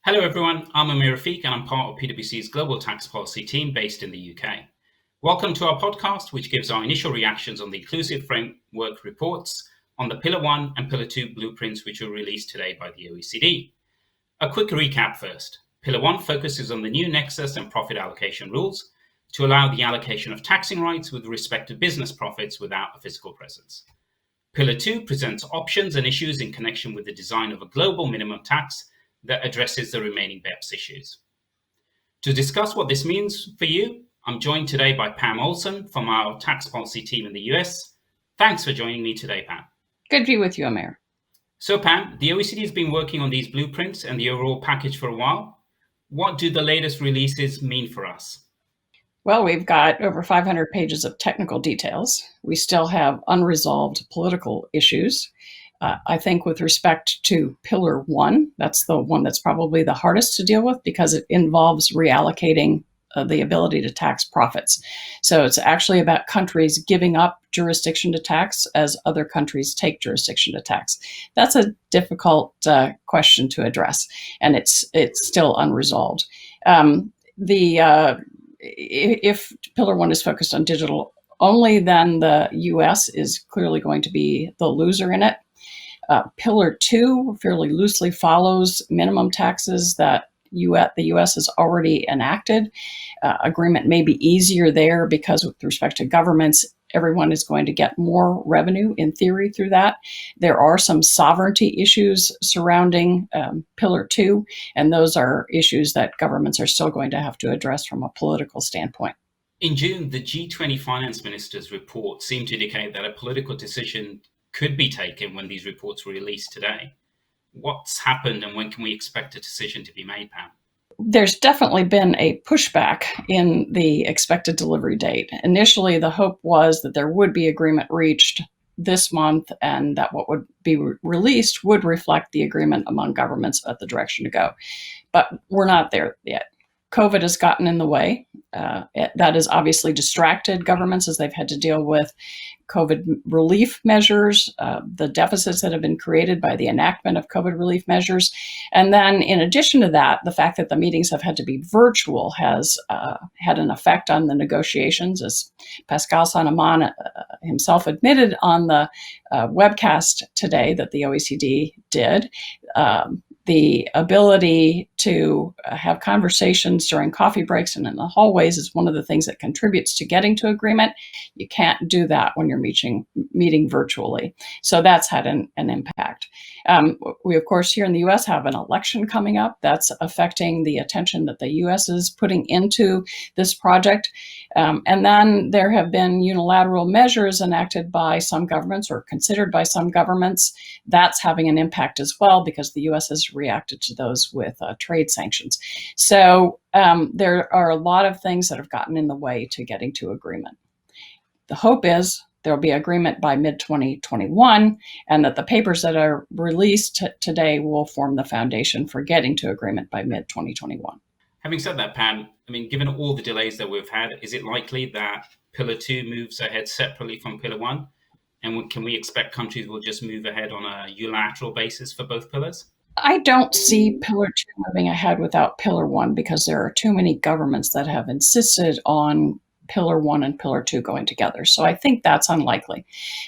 Hello everyone, I'm Amir Rafiq and I'm part of PwC's Global Tax Policy team based in the UK. Welcome to our podcast, which gives our initial reactions on the Inclusive Framework reports on the Pillar 1 and Pillar 2 blueprints which were released today by the OECD. A quick recap first. Pillar 1 focuses on the new nexus and profit allocation rules to allow the allocation of taxing rights with respect to business profits without a physical presence. Pillar 2 presents options and issues in connection with the design of a global minimum tax that addresses the remaining BEPS issues. To discuss what this means for you, I'm joined today by Pam Olson from our tax policy team in the US. Thanks for joining me today, Pam. Good to be with you, Amir. So Pam, the OECD has been working on these blueprints and the overall package for a while. What do the latest releases mean for us? Well, we've got over 500 pages of technical details. We still have unresolved political issues. I think with respect to Pillar 1, that's the one that's probably the hardest to deal with because it involves reallocating the ability to tax profits. So it's actually about countries giving up jurisdiction to tax as other countries take jurisdiction to tax. That's a difficult question to address, and it's still unresolved. If Pillar 1 is focused on digital only, then the US is clearly going to be the loser in it. Pillar 2 fairly loosely follows minimum taxes that the U.S. has already enacted. Agreement may be easier there because with respect to governments, everyone is going to get more revenue in theory through that. There are some sovereignty issues surrounding Pillar 2, and those are issues that governments are still going to have to address from a political standpoint. In June, the G20 finance ministers' report seemed to indicate that a political decision could be taken when these reports were released today. What's happened and when can we expect a decision to be made, Pam? There's definitely been a pushback in the expected delivery date. Initially, the hope was that there would be agreement reached this month and that what would be released would reflect the agreement among governments about the direction to go. But we're not there yet. COVID has gotten in the way. That has obviously distracted governments as they've had to deal with COVID relief measures, the deficits that have been created by the enactment of COVID relief measures. And then in addition to that, the fact that the meetings have had to be virtual has had an effect on the negotiations, as Pascal Saint-Amand himself admitted on the webcast today that the OECD did. The ability to have conversations during coffee breaks and in the hallways is one of the things that contributes to getting to agreement. You can't do that when you're meeting virtually. So that's had an impact. We, of course, here in the US have an election coming up that's affecting the attention that the US is putting into this project. And then there have been unilateral measures enacted by some governments or considered by some governments. That's having an impact as well because the US has reacted to those with trade sanctions. So there are a lot of things that have gotten in the way to getting to agreement. The hope is there'll be agreement by mid-2021 and that the papers that are released today will form the foundation for getting to agreement by mid-2021. Having said that, Pam, given all the delays that we've had, is it likely that Pillar 2 moves ahead separately from Pillar 1? And can we expect countries will just move ahead on a unilateral basis for both pillars? I don't see Pillar 2 moving ahead without Pillar 1 because there are too many governments that have insisted on Pillar 1 and Pillar 2 going together. So I think that's unlikely.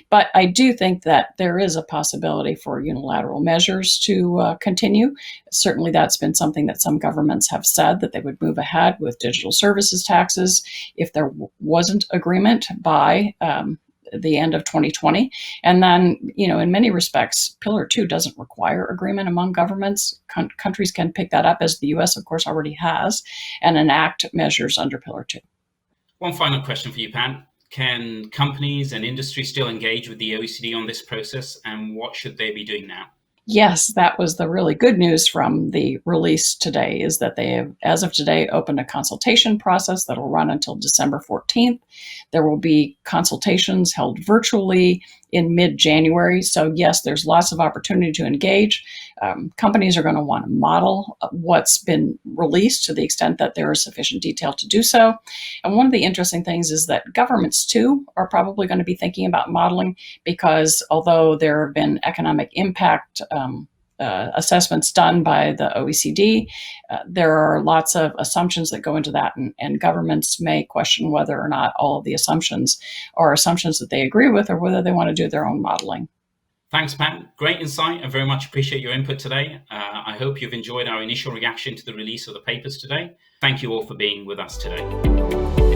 But I do think that there is a possibility for unilateral measures to continue. Certainly that's been something that some governments have said, that they would move ahead with digital services taxes if there wasn't agreement by the end of 2020. And then, in many respects, Pillar 2 doesn't require agreement among governments. Countries can pick that up, as the US, of course, already has, and enact measures under Pillar 2. One final question for you, Pam. Can companies and industry still engage with the OECD on this process, and what should they be doing now? Yes, that was the really good news from the release today, is that they have, as of today, opened a consultation process that will run until December 14th. There will be consultations held virtually in mid-January. So yes, there's lots of opportunity to engage. Companies are going to want to model what's been released to the extent that there is sufficient detail to do so. And one of the interesting things is that governments too are probably going to be thinking about modeling, because although there have been economic impact assessments done by the OECD. There are lots of assumptions that go into that, and governments may question whether or not all of the assumptions are assumptions that they agree with or whether they want to do their own modeling. Thanks, Pat. Great insight. I very much appreciate your input today. I hope you've enjoyed our initial reaction to the release of the papers today. Thank you all for being with us today.